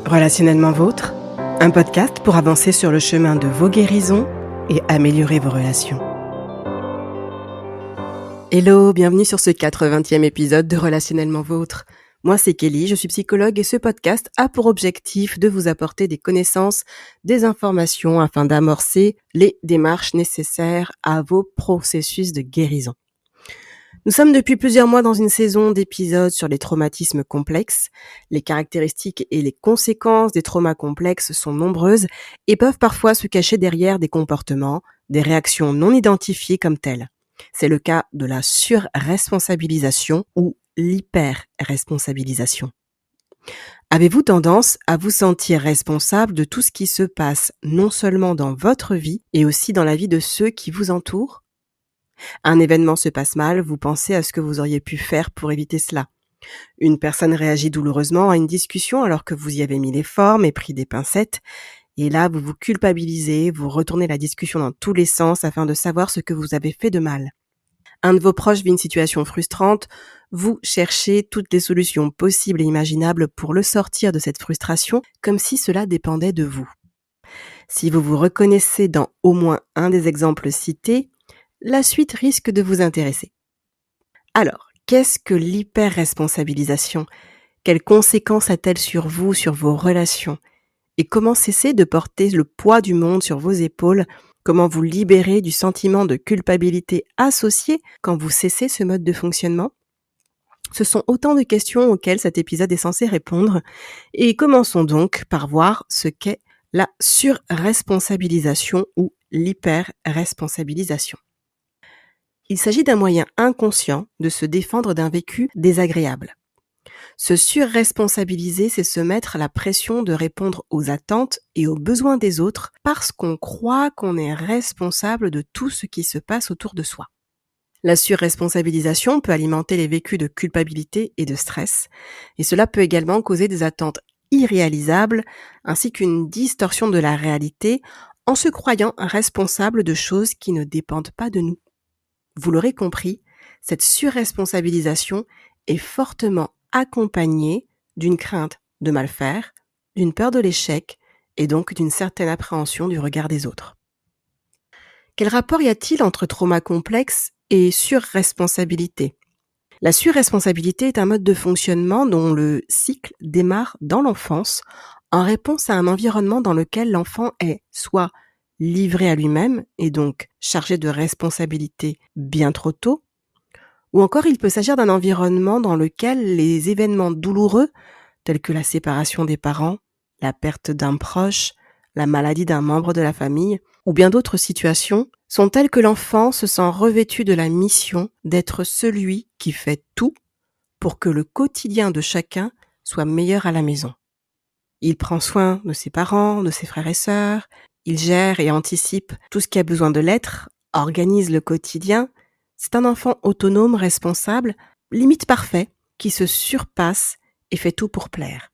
Relationnellement vôtre, un podcast pour avancer sur le chemin de vos guérisons et améliorer vos relations. Hello, bienvenue sur ce 80e épisode de Relationnellement vôtre. Moi c'est Kelly, je suis psychologue et ce podcast a pour objectif de vous apporter des connaissances, des informations afin d'amorcer les démarches nécessaires à vos processus de guérison. Nous sommes depuis plusieurs mois dans une saison d'épisodes sur les traumatismes complexes. Les caractéristiques et les conséquences des traumas complexes sont nombreuses et peuvent parfois se cacher derrière des comportements, des réactions non identifiées comme telles. C'est le cas de la surresponsabilisation ou l'hyper-responsabilisation. Avez-vous tendance à vous sentir responsable de tout ce qui se passe non seulement dans votre vie et aussi dans la vie de ceux qui vous entourent ? Un événement se passe mal, vous pensez à ce que vous auriez pu faire pour éviter cela. Une personne réagit douloureusement à une discussion alors que vous y avez mis les formes et pris des pincettes. Et là, vous vous culpabilisez, vous retournez la discussion dans tous les sens afin de savoir ce que vous avez fait de mal. Un de vos proches vit une situation frustrante, vous cherchez toutes les solutions possibles et imaginables pour le sortir de cette frustration, comme si cela dépendait de vous. Si vous vous reconnaissez dans au moins un des exemples cités, la suite risque de vous intéresser. Alors, qu'est-ce que l'hyper-responsabilisation ? Quelles conséquences a-t-elle sur vous, sur vos relations ? Et comment cesser de porter le poids du monde sur vos épaules ? Comment vous libérer du sentiment de culpabilité associé quand vous cessez ce mode de fonctionnement ? Ce sont autant de questions auxquelles cet épisode est censé répondre. Et commençons donc par voir ce qu'est la surresponsabilisation ou l'hyper-responsabilisation. Il s'agit d'un moyen inconscient de se défendre d'un vécu désagréable. Se surresponsabiliser, c'est se mettre la pression de répondre aux attentes et aux besoins des autres parce qu'on croit qu'on est responsable de tout ce qui se passe autour de soi. La surresponsabilisation peut alimenter les vécus de culpabilité et de stress, et cela peut également causer des attentes irréalisables ainsi qu'une distorsion de la réalité en se croyant responsable de choses qui ne dépendent pas de nous. Vous l'aurez compris, cette surresponsabilisation est fortement accompagnée d'une crainte de mal faire, d'une peur de l'échec et donc d'une certaine appréhension du regard des autres. Quel rapport y a-t-il entre trauma complexe et surresponsabilité ? La surresponsabilité est un mode de fonctionnement dont le cycle démarre dans l'enfance en réponse à un environnement dans lequel l'enfant est soit livré à lui-même et donc chargé de responsabilités bien trop tôt, ou encore il peut s'agir d'un environnement dans lequel les événements douloureux tels que la séparation des parents, la perte d'un proche, la maladie d'un membre de la famille ou bien d'autres situations sont telles que l'enfant se sent revêtu de la mission d'être celui qui fait tout pour que le quotidien de chacun soit meilleur à la maison. Il prend soin de ses parents, de ses frères et sœurs, il gère et anticipe tout ce qui a besoin de l'être, organise le quotidien. C'est un enfant autonome, responsable, limite parfait, qui se surpasse et fait tout pour plaire.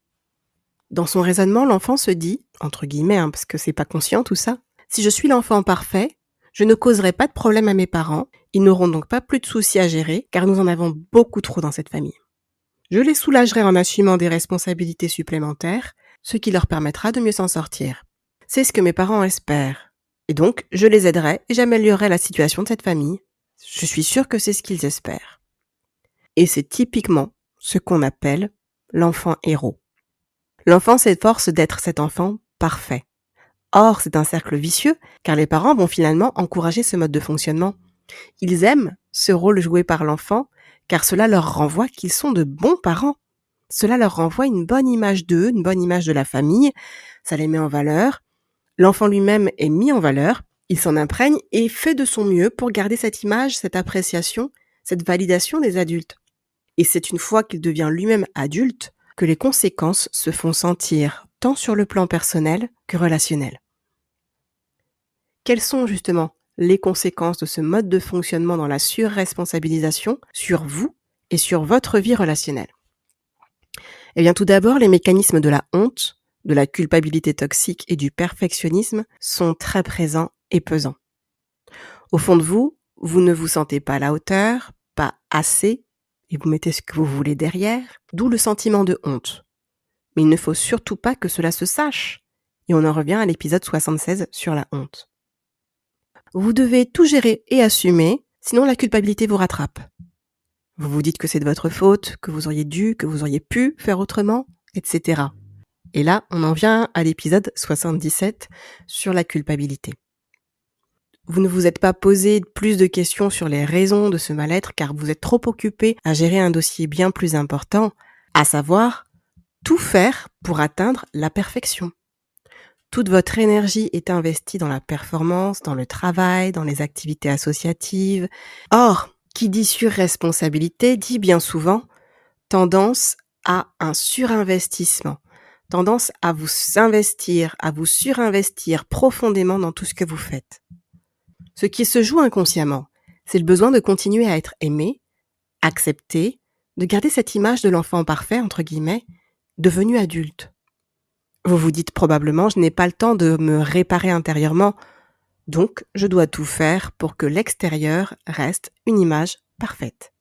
Dans son raisonnement, l'enfant se dit, entre guillemets, parce que c'est pas conscient tout ça, si je suis l'enfant parfait, je ne causerai pas de problème à mes parents, ils n'auront donc pas plus de soucis à gérer, car nous en avons beaucoup trop dans cette famille. Je les soulagerai en assumant des responsabilités supplémentaires, ce qui leur permettra de mieux s'en sortir. C'est ce que mes parents espèrent. Et donc, je les aiderai et j'améliorerai la situation de cette famille. Je suis sûre que c'est ce qu'ils espèrent. Et c'est typiquement ce qu'on appelle l'enfant héros. L'enfant s'efforce d'être cet enfant parfait. Or, c'est un cercle vicieux, car les parents vont finalement encourager ce mode de fonctionnement. Ils aiment ce rôle joué par l'enfant, car cela leur renvoie qu'ils sont de bons parents. Cela leur renvoie une bonne image d'eux, une bonne image de la famille, ça les met en valeur. L'enfant lui-même est mis en valeur, il s'en imprègne et fait de son mieux pour garder cette image, cette appréciation, cette validation des adultes. Et c'est une fois qu'il devient lui-même adulte que les conséquences se font sentir tant sur le plan personnel que relationnel. Quelles sont justement les conséquences de ce mode de fonctionnement dans la surresponsabilisation sur vous et sur votre vie relationnelle ? Eh bien, tout d'abord, les mécanismes de la honte, de la culpabilité toxique et du perfectionnisme sont très présents et pesants. Au fond de vous, vous ne vous sentez pas à la hauteur, pas assez, et vous mettez ce que vous voulez derrière, d'où le sentiment de honte. mais il ne faut surtout pas que cela se sache. Et on en revient à l'épisode 76 sur la honte. Vous devez tout gérer et assumer, sinon la culpabilité vous rattrape. Vous vous dites que c'est de votre faute, que vous auriez dû, que vous auriez pu faire autrement, etc. Et là, on en vient à l'épisode 77 sur la culpabilité. Vous ne vous êtes pas posé plus de questions sur les raisons de ce mal-être car vous êtes trop occupé à gérer un dossier bien plus important, à savoir tout faire pour atteindre la perfection. Toute votre énergie est investie dans la performance, dans le travail, dans les activités associatives. Or, qui dit surresponsabilité dit bien souvent tendance à un surinvestissement, tendance à vous investir, à vous surinvestir profondément dans tout ce que vous faites. Ce qui se joue inconsciemment, c'est le besoin de continuer à être aimé, accepté, de garder cette image de l'enfant parfait, entre guillemets, devenu adulte. Vous vous dites probablement, je n'ai pas le temps de me réparer intérieurement, donc je dois tout faire pour que l'extérieur reste une image parfaite.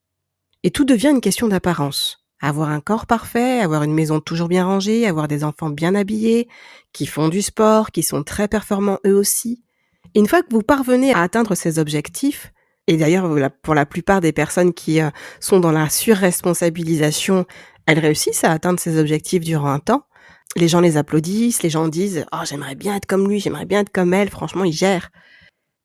Et tout devient une question d'apparence. Avoir un corps parfait, avoir une maison toujours bien rangée, avoir des enfants bien habillés, qui font du sport, qui sont très performants eux aussi. Et une fois que vous parvenez à atteindre ces objectifs, et d'ailleurs pour la plupart des personnes qui sont dans la surresponsabilisation, elles réussissent à atteindre ces objectifs durant un temps. Les gens les applaudissent, les gens disent « Oh, j'aimerais bien être comme lui, j'aimerais bien être comme elle, franchement, il gère ».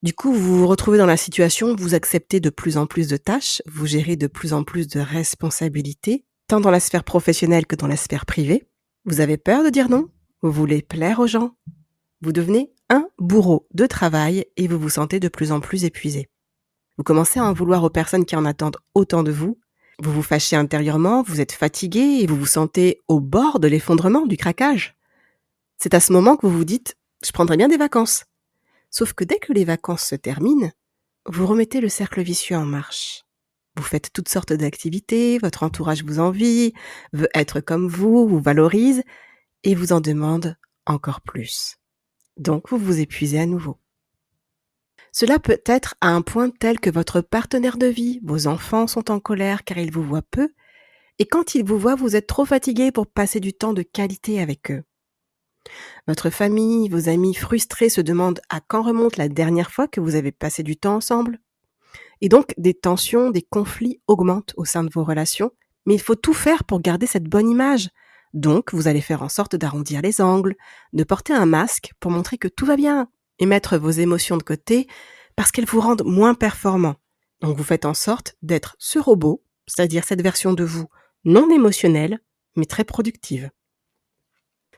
Du coup, vous vous retrouvez dans la situation, vous acceptez de plus en plus de tâches, vous gérez de plus en plus de responsabilités, tant dans la sphère professionnelle que dans la sphère privée. Vous avez peur de dire non, vous voulez plaire aux gens. Vous devenez un bourreau de travail et vous vous sentez de plus en plus épuisé. Vous commencez à en vouloir aux personnes qui en attendent autant de vous. Vous vous fâchez intérieurement, vous êtes fatigué et vous vous sentez au bord de l'effondrement, du craquage. C'est à ce moment que vous vous dites « je prendrais bien des vacances ». Sauf que dès que les vacances se terminent, vous remettez le cercle vicieux en marche. Vous faites toutes sortes d'activités, votre entourage vous envie, veut être comme vous valorise et vous en demande encore plus. Donc vous vous épuisez à nouveau. Cela peut être à un point tel que votre partenaire de vie, vos enfants sont en colère car ils vous voient peu, et quand ils vous voient, vous êtes trop fatigué pour passer du temps de qualité avec eux. Votre famille, vos amis frustrés se demandent à quand remonte la dernière fois que vous avez passé du temps ensemble. Et donc, des tensions, des conflits augmentent au sein de vos relations, mais il faut tout faire pour garder cette bonne image. Donc, vous allez faire en sorte d'arrondir les angles, de porter un masque pour montrer que tout va bien, et mettre vos émotions de côté parce qu'elles vous rendent moins performants. Donc, vous faites en sorte d'être ce robot, c'est-à-dire cette version de vous non émotionnelle, mais très productive.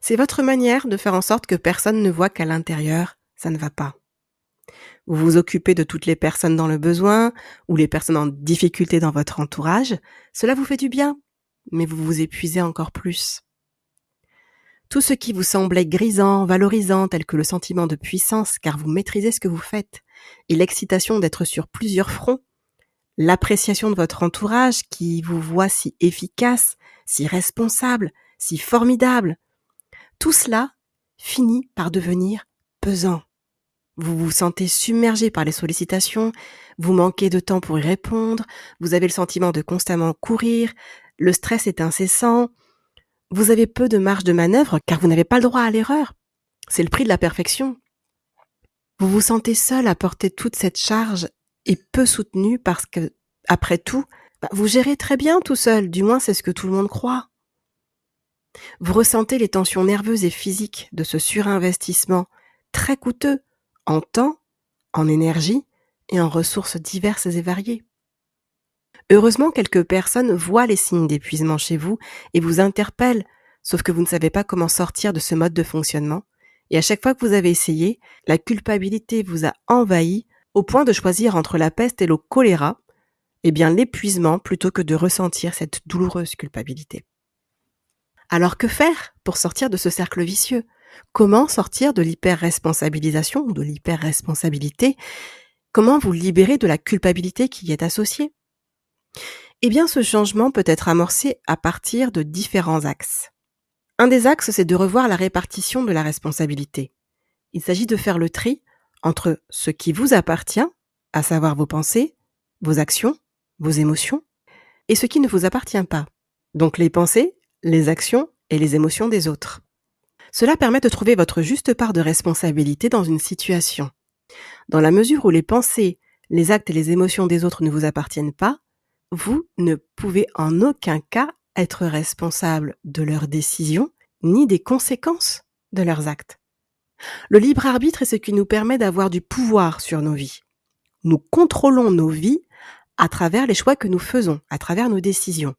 C'est votre manière de faire en sorte que personne ne voit qu'à l'intérieur, ça ne va pas. Vous vous occupez de toutes les personnes dans le besoin ou les personnes en difficulté dans votre entourage. Cela vous fait du bien, mais vous vous épuisez encore plus. Tout ce qui vous semblait grisant, valorisant, tel que le sentiment de puissance car vous maîtrisez ce que vous faites, et l'excitation d'être sur plusieurs fronts, l'appréciation de votre entourage qui vous voit si efficace, si responsable, si formidable, tout cela finit par devenir pesant. Vous vous sentez submergé par les sollicitations, vous manquez de temps pour y répondre, vous avez le sentiment de constamment courir, le stress est incessant, vous avez peu de marge de manœuvre car vous n'avez pas le droit à l'erreur. C'est le prix de la perfection. Vous vous sentez seul à porter toute cette charge et peu soutenu parce que, après tout, vous gérez très bien tout seul, du moins c'est ce que tout le monde croit. Vous ressentez les tensions nerveuses et physiques de ce surinvestissement très coûteux en temps, en énergie et en ressources diverses et variées. Heureusement, quelques personnes voient les signes d'épuisement chez vous et vous interpellent, sauf que vous ne savez pas comment sortir de ce mode de fonctionnement. Et à chaque fois que vous avez essayé, la culpabilité vous a envahi au point de choisir entre la peste et le choléra, eh bien l'épuisement plutôt que de ressentir cette douloureuse culpabilité. Alors que faire pour sortir de ce cercle vicieux ? Comment sortir de l'hyper-responsabilisation ou de l'hyper-responsabilité ? Comment vous libérer de la culpabilité qui y est associée ? Eh bien, ce changement peut être amorcé à partir de différents axes. Un des axes, c'est de revoir la répartition de la responsabilité. Il s'agit de faire le tri entre ce qui vous appartient, à savoir vos pensées, vos actions, vos émotions, et ce qui ne vous appartient pas. Donc les pensées, les actions et les émotions des autres. Cela permet de trouver votre juste part de responsabilité dans une situation. Dans la mesure où les pensées, les actes et les émotions des autres ne vous appartiennent pas, vous ne pouvez en aucun cas être responsable de leurs décisions ni des conséquences de leurs actes. Le libre arbitre est ce qui nous permet d'avoir du pouvoir sur nos vies. Nous contrôlons nos vies à travers les choix que nous faisons, à travers nos décisions.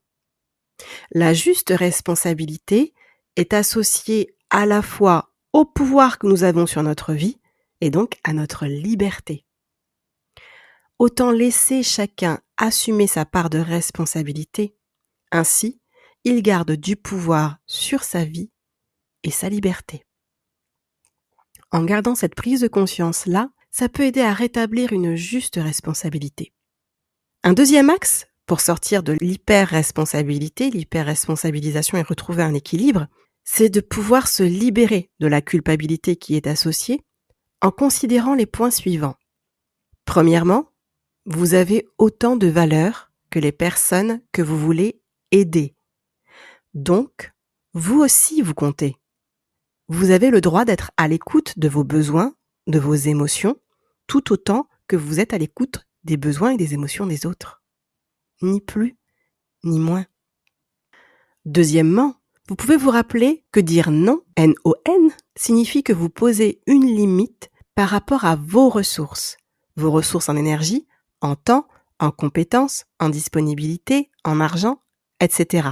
La juste responsabilité est associée à la fois au pouvoir que nous avons sur notre vie et donc à notre liberté. Autant laisser chacun assumer sa part de responsabilité, ainsi il garde du pouvoir sur sa vie et sa liberté. En gardant cette prise de conscience-là, ça peut aider à rétablir une juste responsabilité. Un deuxième axe, pour sortir de l'hyper-responsabilité, l'hyper-responsabilisation et retrouver un équilibre, c'est de pouvoir se libérer de la culpabilité qui est associée en considérant les points suivants. Premièrement, vous avez autant de valeur que les personnes que vous voulez aider. Donc, vous aussi vous comptez. Vous avez le droit d'être à l'écoute de vos besoins, de vos émotions, tout autant que vous êtes à l'écoute des besoins et des émotions des autres. Ni plus, ni moins. Deuxièmement, vous pouvez vous rappeler que dire non, N-O-N, signifie que vous posez une limite par rapport à vos ressources en énergie, en temps, en compétences, en disponibilité, en argent, etc.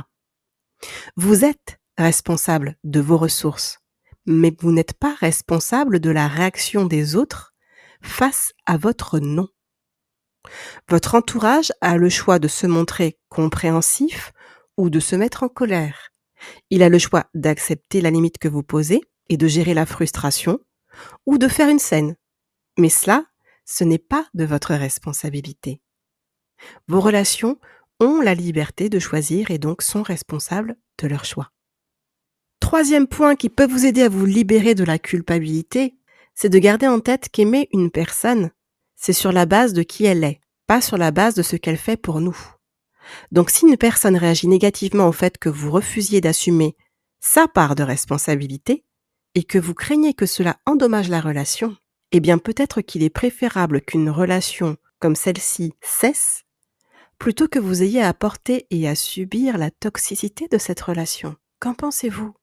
Vous êtes responsable de vos ressources, mais vous n'êtes pas responsable de la réaction des autres face à votre non. Votre entourage a le choix de se montrer compréhensif ou de se mettre en colère. Il a le choix d'accepter la limite que vous posez et de gérer la frustration ou de faire une scène. Mais cela, ce n'est pas de votre responsabilité. Vos relations ont la liberté de choisir et donc sont responsables de leur choix. Troisième point qui peut vous aider à vous libérer de la culpabilité, c'est de garder en tête qu'aimer une personne, c'est sur la base de qui elle est, pas sur la base de ce qu'elle fait pour nous. Donc si une personne réagit négativement au fait que vous refusiez d'assumer sa part de responsabilité et que vous craignez que cela endommage la relation, eh bien peut-être qu'il est préférable qu'une relation comme celle-ci cesse plutôt que vous ayez à porter et à subir la toxicité de cette relation. Qu'en pensez-vous ?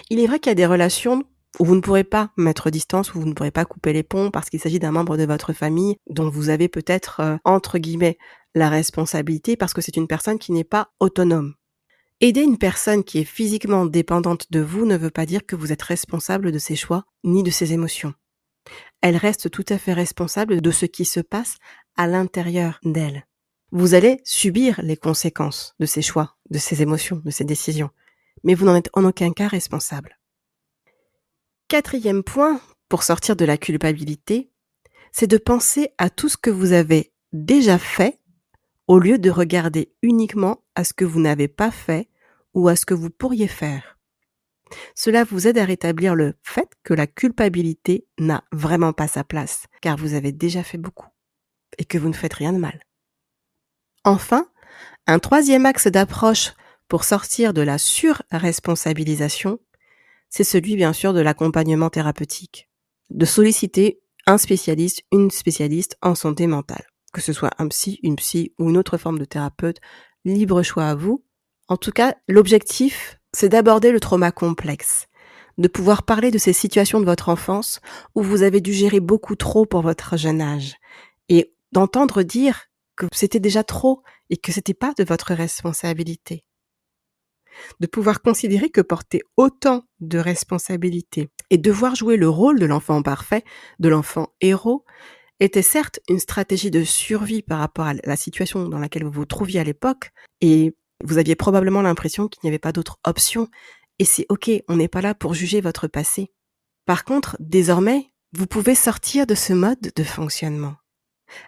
Il est vrai qu'il y a des relations où vous ne pourrez pas mettre distance, où vous ne pourrez pas couper les ponts parce qu'il s'agit d'un membre de votre famille dont vous avez peut-être, entre guillemets, la responsabilité parce que c'est une personne qui n'est pas autonome. Aider une personne qui est physiquement dépendante de vous ne veut pas dire que vous êtes responsable de ses choix ni de ses émotions. Elle reste tout à fait responsable de ce qui se passe à l'intérieur d'elle. Vous allez subir les conséquences de ses choix, de ses émotions, de ses décisions, mais vous n'en êtes en aucun cas responsable. Quatrième point, pour sortir de la culpabilité, c'est de penser à tout ce que vous avez déjà fait au lieu de regarder uniquement à ce que vous n'avez pas fait ou à ce que vous pourriez faire. Cela vous aide à rétablir le fait que la culpabilité n'a vraiment pas sa place, car vous avez déjà fait beaucoup et que vous ne faites rien de mal. Enfin, un troisième axe d'approche pour sortir de la surresponsabilisation, c'est celui bien sûr de l'accompagnement thérapeutique, de solliciter un spécialiste, une spécialiste en santé mentale, que ce soit un psy, une psy ou une autre forme de thérapeute, libre choix à vous. En tout cas, l'objectif, c'est d'aborder le trauma complexe, de pouvoir parler de ces situations de votre enfance où vous avez dû gérer beaucoup trop pour votre jeune âge et d'entendre dire que c'était déjà trop et que c'était pas de votre responsabilité. De pouvoir considérer que porter autant de responsabilités et devoir jouer le rôle de l'enfant parfait, de l'enfant héros, était certes une stratégie de survie par rapport à la situation dans laquelle vous vous trouviez à l'époque et vous aviez probablement l'impression qu'il n'y avait pas d'autre option et c'est ok, on n'est pas là pour juger votre passé. Par contre, désormais, vous pouvez sortir de ce mode de fonctionnement.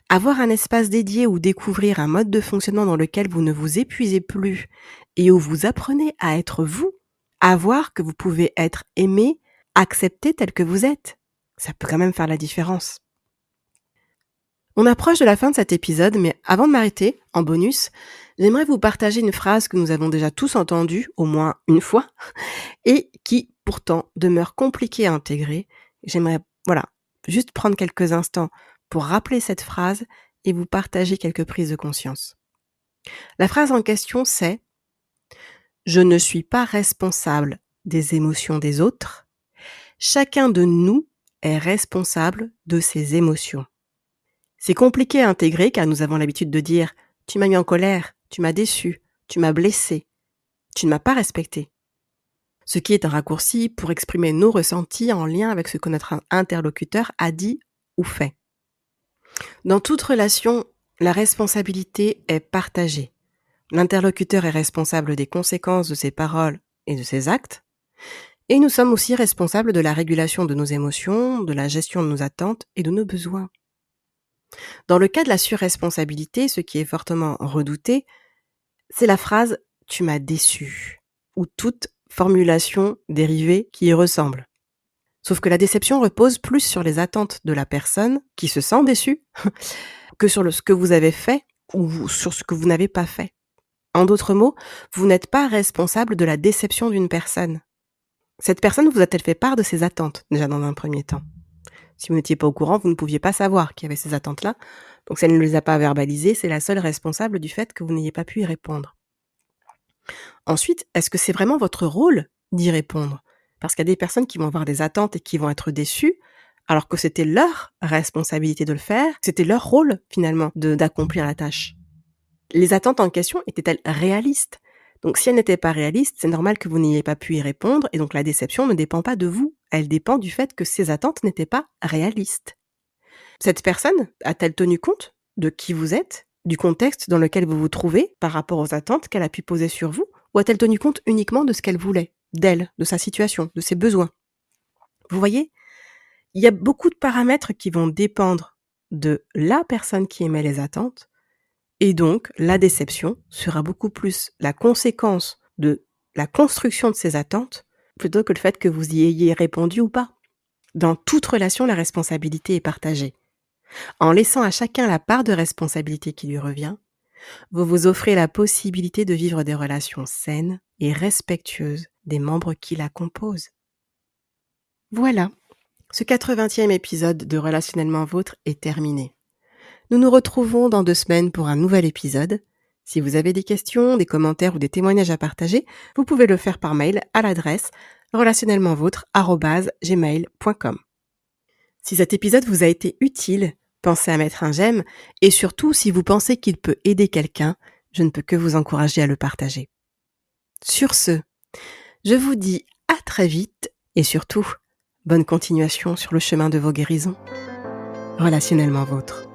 Avoir un espace dédié ou découvrir un mode de fonctionnement dans lequel vous ne vous épuisez plus et où vous apprenez à être vous, à voir que vous pouvez être aimé, accepté tel que vous êtes. Ça peut quand même faire la différence. On approche de la fin de cet épisode, mais avant de m'arrêter, en bonus, J'aimerais vous partager une phrase que nous avons déjà tous entendue, au moins une fois, et qui pourtant demeure compliquée à intégrer. J'aimerais, voilà, juste prendre quelques instants pour rappeler cette phrase et vous partager quelques prises de conscience. La phrase en question, c'est: je ne suis pas responsable des émotions des autres. Chacun de nous est responsable de ses émotions. C'est compliqué à intégrer car nous avons l'habitude de dire: tu m'as mis en colère, tu m'as déçu, tu m'as blessé, tu ne m'as pas respecté. Ce qui est un raccourci pour exprimer nos ressentis en lien avec ce que notre interlocuteur a dit ou fait. Dans toute relation, la responsabilité est partagée. L'interlocuteur est responsable des conséquences de ses paroles et de ses actes, et nous sommes aussi responsables de la régulation de nos émotions, de la gestion de nos attentes et de nos besoins. Dans le cas de la surresponsabilité, ce qui est fortement redouté, c'est la phrase « tu m'as déçu » ou toute formulation dérivée qui y ressemble. Sauf que la déception repose plus sur les attentes de la personne qui se sent déçue que sur ce que vous avez fait ou sur ce que vous n'avez pas fait. En d'autres mots, vous n'êtes pas responsable de la déception d'une personne. Cette personne vous a-t-elle fait part de ses attentes, déjà dans un premier temps? Si vous n'étiez pas au courant, vous ne pouviez pas savoir qu'il y avait ces attentes-là. Donc si elle ne les a pas verbalisées, c'est la seule responsable du fait que vous n'ayez pas pu y répondre. Ensuite, est-ce que c'est vraiment votre rôle d'y répondre? Parce qu'il y a des personnes qui vont avoir des attentes et qui vont être déçues, alors que c'était leur responsabilité de le faire, c'était leur rôle finalement d'accomplir la tâche. Les attentes en question étaient-elles réalistes? Donc si elles n'étaient pas réalistes, c'est normal que vous n'ayez pas pu y répondre, et donc la déception ne dépend pas de vous, elle dépend du fait que ces attentes n'étaient pas réalistes. Cette personne a-t-elle tenu compte de qui vous êtes, du contexte dans lequel vous vous trouvez par rapport aux attentes qu'elle a pu poser sur vous, ou a-t-elle tenu compte uniquement de ce qu'elle voulait, d'elle, de sa situation, de ses besoins? Vous voyez, il y a beaucoup de paramètres qui vont dépendre de la personne qui émet les attentes, et donc la déception sera beaucoup plus la conséquence de la construction de ces attentes plutôt que le fait que vous y ayez répondu ou pas. Dans toute relation, la responsabilité est partagée. En laissant à chacun la part de responsabilité qui lui revient, vous vous offrez la possibilité de vivre des relations saines et respectueuses des membres qui la composent. Voilà, ce 80e épisode de Relationnellement Vôtre est terminé. Nous nous retrouvons dans 2 semaines pour un nouvel épisode. Si vous avez des questions, des commentaires ou des témoignages à partager, vous pouvez le faire par mail à l'adresse relationnellementvôtre@gmail.com. Si cet épisode vous a été utile, pensez à mettre un j'aime et surtout, si vous pensez qu'il peut aider quelqu'un, je ne peux que vous encourager à le partager. Sur ce, je vous dis à très vite et surtout, bonne continuation sur le chemin de vos guérisons. Relationnellement Vôtre.